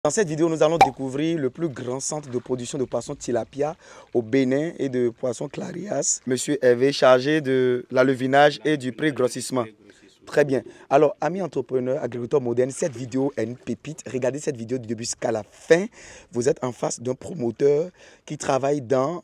Dans cette vidéo, nous allons découvrir le plus grand centre de production de poissons tilapia au Bénin et de poissons clarias. Monsieur Hervé, chargé de l'alevinage et du pré-grossissement. Très bien. Alors, amis entrepreneurs, agriculteurs modernes, cette vidéo est une pépite. Regardez cette vidéo du début jusqu'à la fin. Vous êtes en face d'un promoteur qui travaille dans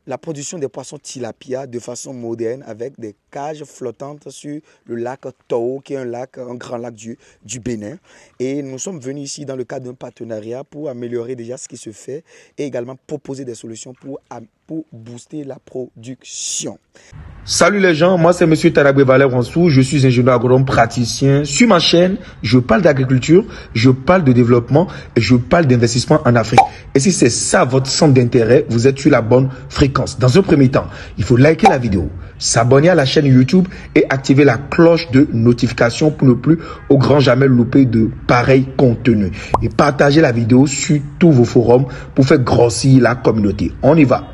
la production des poissons tilapia de façon moderne avec des cages flottantes sur le lac Tao, qui est un grand lac du Bénin. Et nous sommes venus ici dans le cadre d'un partenariat pour améliorer déjà ce qui se fait et également proposer des solutions pour booster la production. Salut les gens, moi c'est Monsieur Tarabé Valère Wansou, je suis ingénieur agronome praticien. Sur ma chaîne, je parle d'agriculture, je parle de développement et je parle d'investissement en Afrique. Et si c'est ça votre centre d'intérêt, vous êtes sur la bonne fréquence. Dans un premier temps, il faut liker la vidéo, s'abonner à la chaîne YouTube et activer la cloche de notification pour ne plus au grand jamais louper de pareils contenus. Et partager la vidéo sur tous vos forums pour faire grossir la communauté. On y va.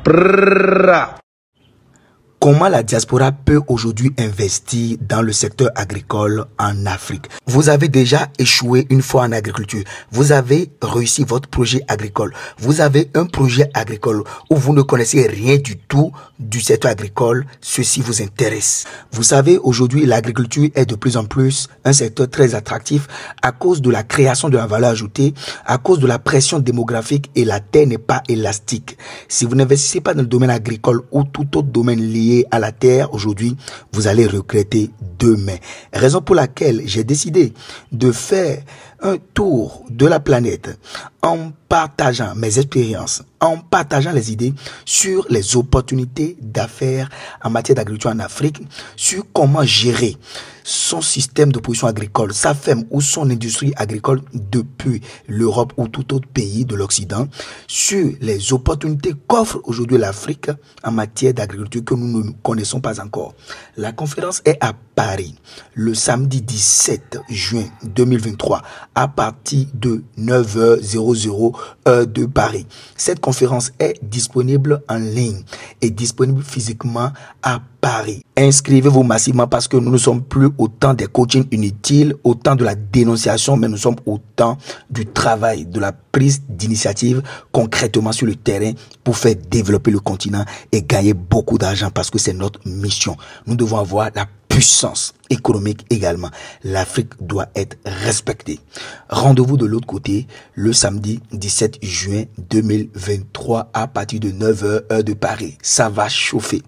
Comment la diaspora peut aujourd'hui investir dans le secteur agricole en Afrique? Vous avez déjà échoué une fois en agriculture. Vous avez réussi votre projet agricole. Vous avez un projet agricole où vous ne connaissez rien du tout du secteur agricole. Ceci vous intéresse. Vous savez, aujourd'hui, l'agriculture est de plus en plus un secteur très attractif à cause de la création de la valeur ajoutée, à cause de la pression démographique et la terre n'est pas élastique. Si vous n'investissez pas dans le domaine agricole ou tout autre domaine lié à la terre aujourd'hui, vous allez regretter demain. Raison pour laquelle j'ai décidé de faire un tour de la planète en partageant mes expériences, en partageant les idées sur les opportunités d'affaires en matière d'agriculture en Afrique, sur comment gérer son système de production agricole, sa ferme ou son industrie agricole depuis l'Europe ou tout autre pays de l'Occident, sur les opportunités qu'offre aujourd'hui l'Afrique en matière d'agriculture que nous ne connaissons pas encore. La conférence est à Paris le samedi 17 juin 2023 à partir de 9h00 heure de Paris. Cette conférence est disponible en ligne et disponible physiquement à Paris. Inscrivez-vous massivement parce que nous ne sommes plus au temps des coachings inutiles, au temps de la dénonciation, mais nous sommes au temps du travail, de la prise d'initiative concrètement sur le terrain pour faire développer le continent et gagner beaucoup d'argent parce que c'est notre mission. Nous devons avoir la puissance économique également. L'Afrique doit être respectée. Rendez-vous de l'autre côté le samedi 17 juin 2023 à partir de 9h heure de Paris. Ça va chauffer.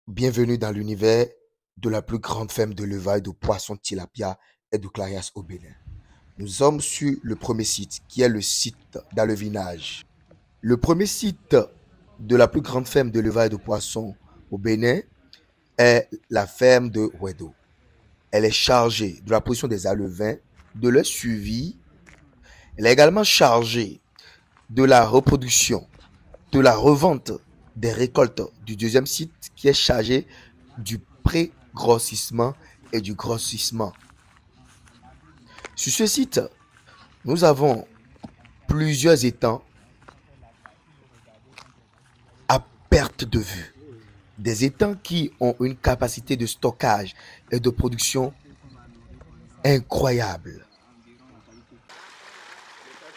Bienvenue dans l'univers de la plus grande ferme de l'élevage de poissons tilapia et de clarias au Bénin. Nous sommes sur le premier site qui est le site d'alevinage. Le premier site de la plus grande ferme de l'élevage de poissons au Bénin est la ferme de Wedo. Elle est chargée de la production des alevins, de leur suivi. Elle est également chargée de la reproduction, de la revente des récoltes du deuxième site qui est chargé du pré-grossissement et du grossissement. Sur ce site, nous avons plusieurs étangs à perte de vue. Des étangs qui ont une capacité de stockage et de production incroyable.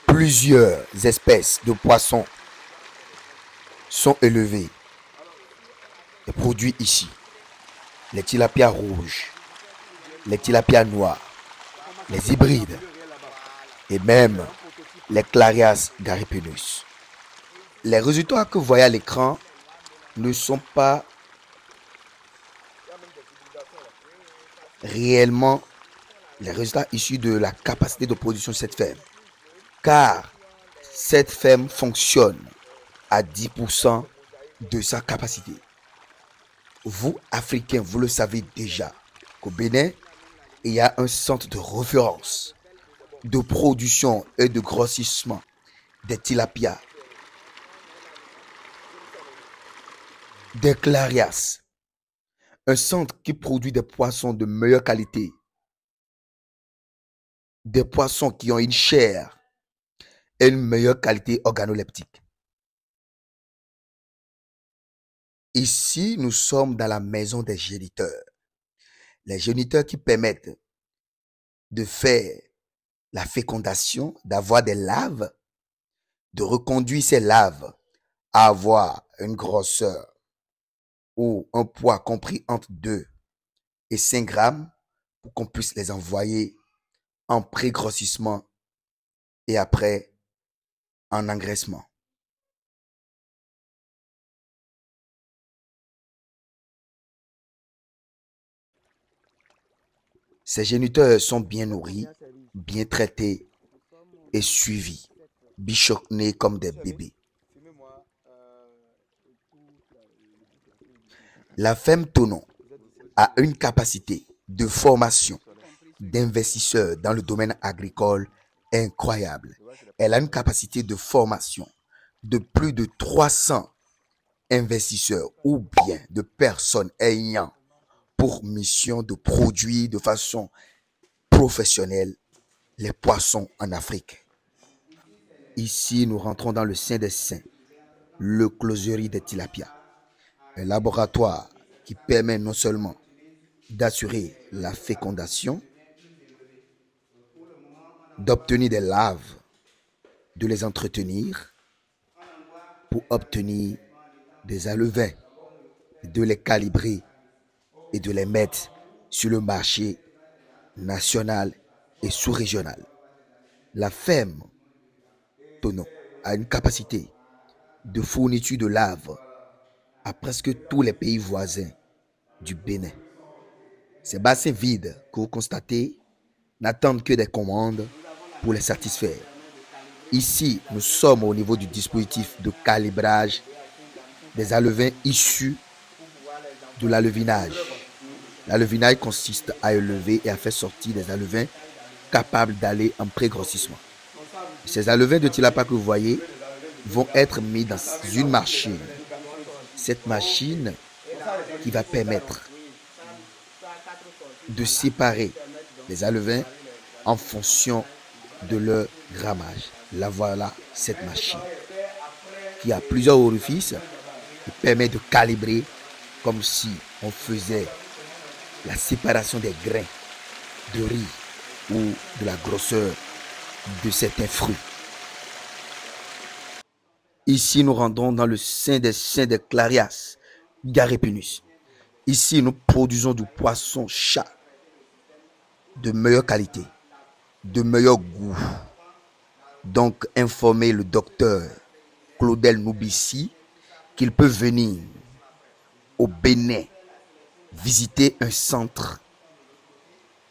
Plusieurs espèces de poissons sont élevés et produits ici. Les tilapias rouges, les tilapias noirs, les hybrides et même les clarias garipenus. Les résultats que vous voyez à l'écran ne sont pas réellement les résultats issus de la capacité de production de cette ferme, car cette ferme fonctionne à 10% de sa capacité. Vous, Africains, vous le savez déjà qu'au Bénin, il y a un centre de référence de production et de grossissement des tilapias, des clarias, un centre qui produit des poissons de meilleure qualité, des poissons qui ont une chair et une meilleure qualité organoleptique. Ici, nous sommes dans la maison des géniteurs. Les géniteurs qui permettent de faire la fécondation, d'avoir des laves, de reconduire ces laves à avoir une grosseur ou un poids compris entre 2 et 5 grammes pour qu'on puisse les envoyer en pré-grossissement et après en engraissement. Ces géniteurs sont bien nourris, bien traités et suivis, bichonnés comme des bébés. La ferme Tonon a une capacité de formation d'investisseurs dans le domaine agricole incroyable. Elle a une capacité de formation de plus de 300 investisseurs ou bien de personnes ayant pour mission de produire de façon professionnelle les poissons en Afrique. Ici, nous rentrons dans le Saint des Saints, le closerie des tilapias, un laboratoire qui permet non seulement d'assurer la fécondation, d'obtenir des larves, de les entretenir pour obtenir des alevins, de les calibrer et de les mettre sur le marché national et sous-régional. La ferme Tonon a une capacité de fourniture de larves à presque tous les pays voisins du Bénin. Ces bassins vides que vous constatez n'attendent que des commandes pour les satisfaire. Ici, nous sommes au niveau du dispositif de calibrage des alevins issus de l'alevinage. L'alevinage consiste à élever et à faire sortir des alevins capables d'aller en pré-grossissement. Ces alevins de tilapia que vous voyez vont être mis dans une machine. Cette machine qui va permettre de séparer les alevins en fonction de leur grammage. Là voilà cette machine qui a plusieurs orifices qui permet de calibrer comme si on faisait la séparation des grains de riz ou de la grosseur de certains fruits. Ici, nous rentrons dans le Saint des Saints des Clarias, Garépinus. Ici, nous produisons du poisson-chat de meilleure qualité, de meilleur goût. Donc, informez le docteur Claudel Noubissi qu'il peut venir au Bénin visiter un centre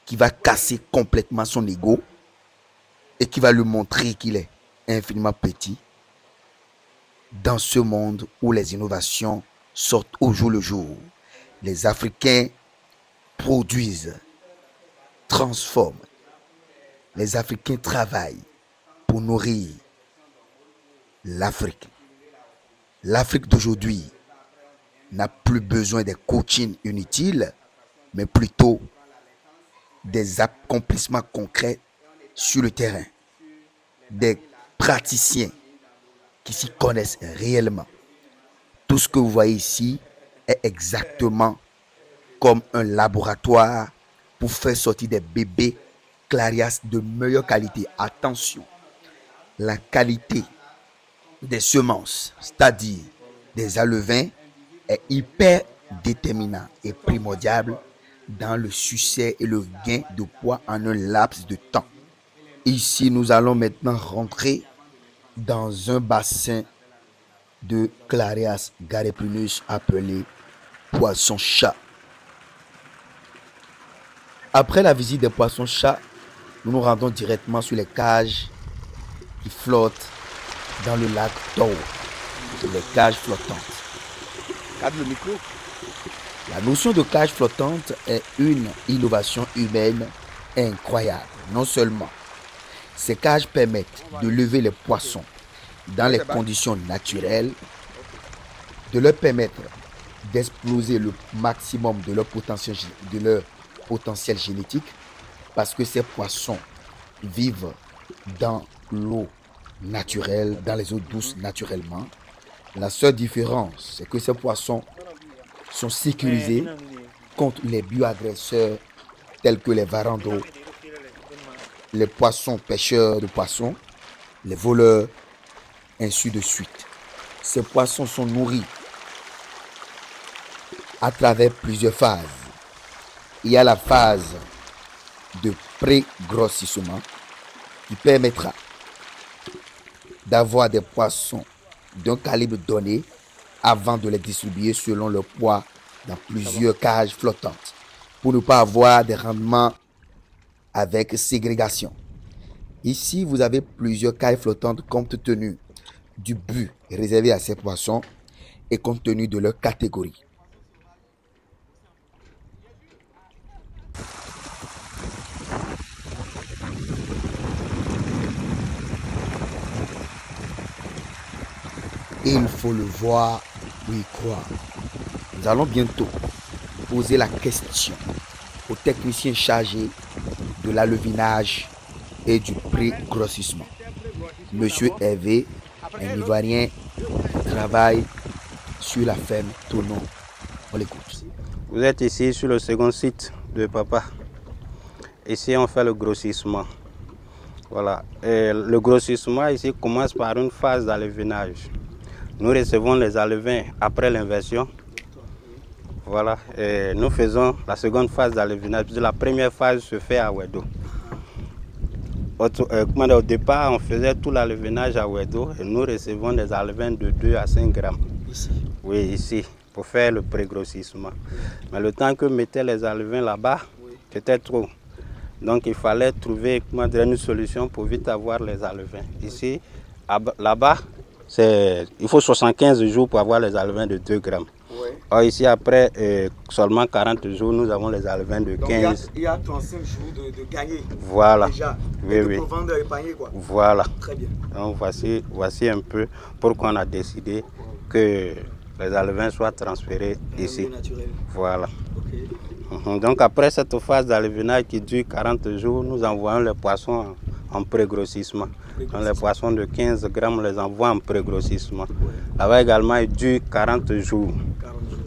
qui va casser complètement son ego et qui va lui montrer qu'il est infiniment petit dans ce monde où les innovations sortent au jour le jour. Les Africains produisent, transforment. Les Africains travaillent pour nourrir l'Afrique. L'Afrique d'aujourd'hui n'a plus besoin des coachings inutiles, mais plutôt des accomplissements concrets sur le terrain, des praticiens qui s'y connaissent réellement. Tout ce que vous voyez ici est exactement comme un laboratoire pour faire sortir des bébés Clarias de meilleure qualité. Attention, la qualité des semences, c'est-à-dire des alevins, est hyper déterminant et primordial dans le succès et le gain de poids en un laps de temps. Ici, nous allons maintenant rentrer dans un bassin de Clarias Garépinus appelé poisson-chat. Après la visite des poissons-chats, nous nous rendons directement sur les cages qui flottent dans le lac Tao, les cages flottantes. Cadre le micro. La notion de cage flottante est une innovation humaine incroyable. Non seulement ces cages permettent de lever les poissons dans les conditions naturelles, de leur permettre d'exploser le maximum de leur potentiel génétique, parce que ces poissons vivent dans l'eau naturelle, dans les eaux douces naturellement. La seule différence, c'est que ces poissons sont sécurisés contre les bioagresseurs tels que les varans d'eau les poissons pêcheurs de poissons, les voleurs, ainsi de suite. Ces poissons sont nourris à travers plusieurs phases. Il y a la phase de pré-grossissement qui permettra d'avoir des poissons d'un calibre donné avant de les distribuer selon leur poids dans plusieurs cages flottantes pour ne pas avoir des rendements avec ségrégation. Ici, vous avez plusieurs cages flottantes compte tenu du but réservé à ces poissons et compte tenu de leur catégorie. Il faut le voir ou y croire. Nous allons bientôt poser la question aux techniciens chargés de l'alevinage et du pré-grossissement. Monsieur Hervé, un Ivoirien qui travaille sur la ferme Tonon. On l'écoute. Vous êtes ici sur le second site de papa. Ici, on fait le grossissement. Voilà. Et le grossissement ici commence par une phase d'alevinage. Nous recevons les alevins après l'inversion. Voilà. Et nous faisons la seconde phase d'alevinage. La première phase se fait à Ouedo. Au départ, on faisait tout l'alevinage à Ouedo et nous recevons des alevins de 2 à 5 grammes. Ici. Oui, ici, pour faire le pré-grossissement. Mais le temps que mettaient les alevins là-bas, c'était trop. Donc il fallait trouver une solution pour vite avoir les alevins. Ici, là-bas, il faut 75 jours pour avoir les alevins de 2 grammes. Oui. Or ici, après seulement 40 jours, nous avons les alevins de 15. Donc, il y a 35 jours de gagner. Voilà. Déjà. Oui, oui. Pour vendre épargner, quoi. Voilà. Très bien. Donc voici un peu pourquoi on a décidé que les alevins soient transférés ici. Voilà. Okay. Donc après cette phase d'alevinage qui dure 40 jours, nous envoyons les poissons en pré-grossissement. Donc les poissons de 15 grammes, on les envoie en pré-grossissement. Là-bas également, il dure 40 jours.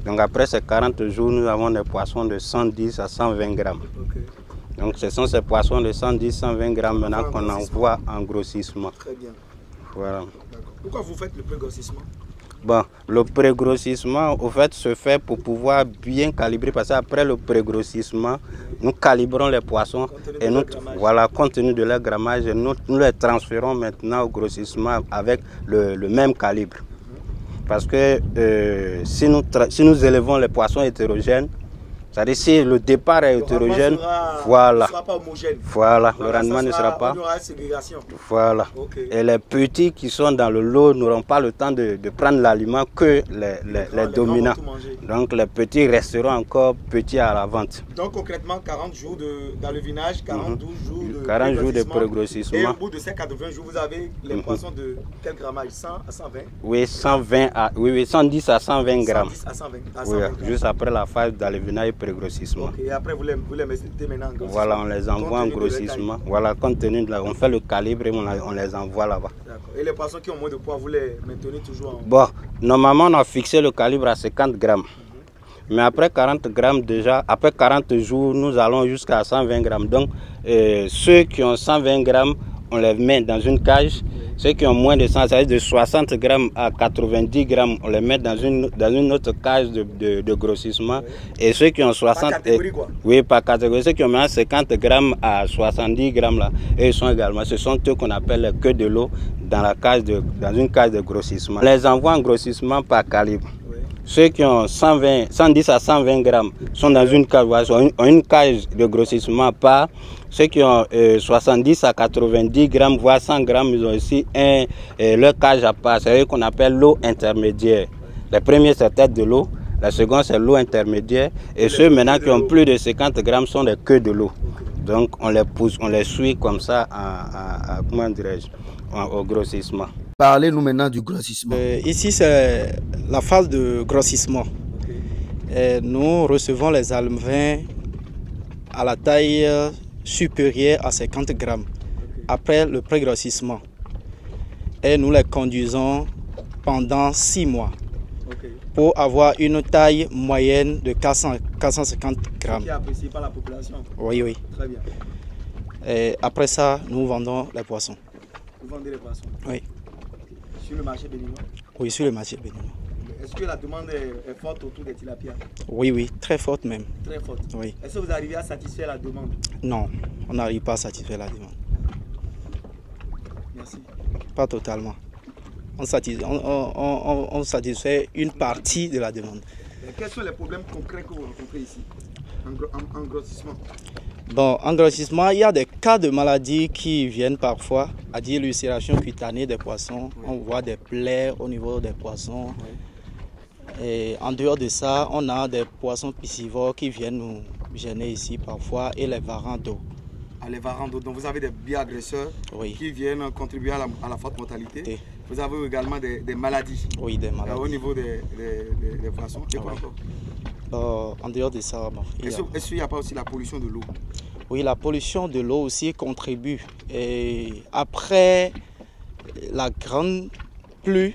Donc après ces 40 jours, nous avons des poissons de 110 à 120 grammes. Okay. Donc ce sont ces poissons de 110-120 grammes maintenant qu'on envoie en grossissement. Très bien. Voilà. Pourquoi vous faites le pré-grossissement? Bon, le pré-grossissement, au fait, se fait pour pouvoir bien calibrer, parce qu'après le pré-grossissement, nous calibrons les poissons et nous, voilà, compte tenu de leur grammage, et nous les transférons maintenant au grossissement avec le même calibre. Parce que si nous élevons les poissons hétérogènes, c'est-à-dire si le départ est hétérogène, voilà, voilà, le rendement ne sera pas. Voilà. Okay. Et les petits qui sont dans le lot n'auront pas le temps de prendre l'aliment que les dominants. Donc les petits resteront encore petits à la vente. Donc concrètement 40 jours d'alevinage, 42 jours de pré-grossissement. Et au bout de ces 80 jours, vous avez les poissons de quel grammage? 100 à 120? Oui, 110 à 120 grammes. 110 à 120, oui, juste après la phase d'alevinage pré-grossissement. Okay, et après vous les mettez maintenant en grossissement. Voilà, on les envoie en grossissement. Voilà, compte tenu de on fait le calibre et on les envoie là-bas. Et les poissons qui ont moins de poids, vous les maintenez toujours en... Bon, normalement on a fixé le calibre à 50 grammes. Mais après 40 grammes déjà, après 40 jours, nous allons jusqu'à 120 grammes. Donc ceux qui ont 120 grammes, on les met dans une cage. Ceux qui ont moins de 100, c'est-à-dire de 60 grammes à 90 grammes, on les met dans une autre cage de grossissement. Et ceux qui ont 60... Par catégorie, quoi. Oui, par catégorie. Ceux qui ont maintenant 50 grammes à 70 grammes, là, et ce sont eux qu'on appelle queue de l'eau dans une cage de grossissement. On les envoie en grossissement par calibre. Oui. Ceux qui ont 110 à 120 grammes sont dans une cage de grossissement par... Ceux qui ont 70 à 90 grammes, voire 100 grammes, ils ont aussi leur cage à part. C'est eux qu'on appelle l'eau intermédiaire. Le premier, c'est tête de l'eau. La seconde, c'est l'eau intermédiaire. Et ceux maintenant qui ont plus de 50 grammes sont des queues de l'eau. Donc, on les pousse, on les suit comme ça comment dirais-je, au grossissement. Parlez-nous maintenant du grossissement. Ici, c'est la phase de grossissement. Et nous recevons les alevins à la taille supérieure à 50 grammes après le pré-grossissement. Et nous les conduisons pendant 6 mois pour avoir une taille moyenne de 450 grammes. Qui est apprécié par la population. Oui, oui. Très bien. Et après ça, nous vendons les poissons. Vous vendez les poissons? Oui. Sur le marché béninois? Oui, sur le marché béninois. Est-ce que la demande est forte autour des tilapias? Oui, oui, très forte même. Très forte. Oui. Est-ce que vous arrivez à satisfaire la demande? Non, on n'arrive pas à satisfaire la demande. Merci. Pas totalement. On satisfait une partie de la demande. Et quels sont les problèmes concrets que vous rencontrez ici, en grossissement? Bon, en grossissement, il y a des cas de maladies qui viennent parfois, à dire l'ulcération cutanée des poissons. Oui. On voit des plaies au niveau des poissons. Oui. Et en dehors de ça, on a des poissons piscivores qui viennent nous gêner ici parfois et les varans d'eau. Les varans d'eau, donc vous avez des bioagresseurs oui. qui viennent contribuer à la forte mortalité. Oui. Vous avez également des maladies. Oui, des maladies. Au niveau des poissons. Et quoi encore? En dehors de ça, bon, est-ce qu'il n'y a pas aussi la pollution de l'eau? Oui, la pollution de l'eau aussi contribue. Et après la grande pluie,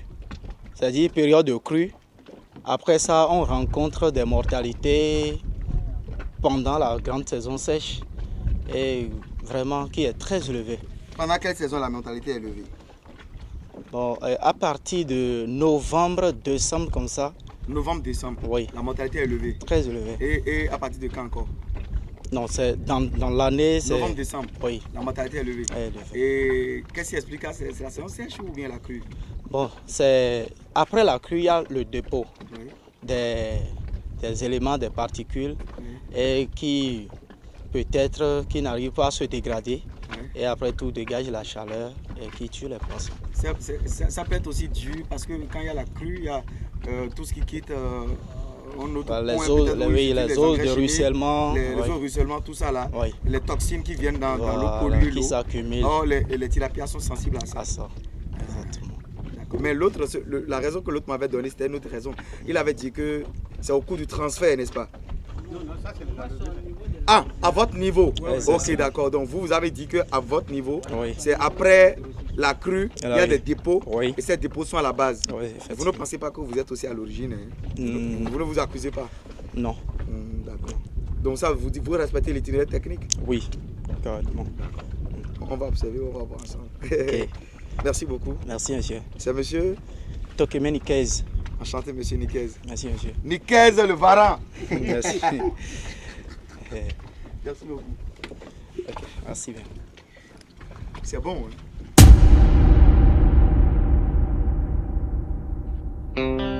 c'est-à-dire période de crue, après ça, on rencontre des mortalités pendant la grande saison sèche et vraiment qui est très élevée. Pendant quelle saison la mortalité est élevée? Bon, à partir de novembre, décembre comme ça. Novembre, décembre, oui. La mortalité est élevée. Très élevée. Et à partir de quand encore? Non, c'est dans l'année. Novembre, décembre, oui. La mortalité est élevée. Et qu'est-ce qui explique ça? C'est la saison sèche ou bien la crue? Bon, c'est après la crue, il y a le dépôt des éléments, des particules, et qui peut-être qui n'arrivent pas à se dégrader. Et après tout, dégage la chaleur et qui tue les poissons. Ça peut être aussi dû parce que quand il y a la crue, il y a tout ce qui quitte. Les eaux de ruissellement. Les eaux de ruissellement, tout ça là. Oui. Les toxines qui viennent dans l'eau polluée. Qui s'accumulent. Or, les tilapias sont sensibles à ça. Exactement. Mais la raison que l'autre m'avait donnée, c'était une autre raison. Il avait dit que c'est au cours du transfert, n'est-ce pas? Non, ça c'est le Ah, à votre niveau. Ok, d'accord. Donc vous avez dit que à votre niveau, oui. C'est après la crue, il y a des dépôts, oui. Et ces dépôts sont à la base. Oui, vous ne pensez pas que vous êtes aussi à l'origine, hein? Vous ne vous accusez pas? Non. D'accord. Donc ça, vous respectez l'itinéraire technique? Oui, correctement. On va observer, on va voir ensemble. Okay. Merci beaucoup. Merci, monsieur. C'est monsieur Tokeme Nikez. Enchanté, monsieur Nikez. Merci, monsieur. Nikez, le varan. Merci. Merci beaucoup. Okay. Merci bien. C'est bon, hein?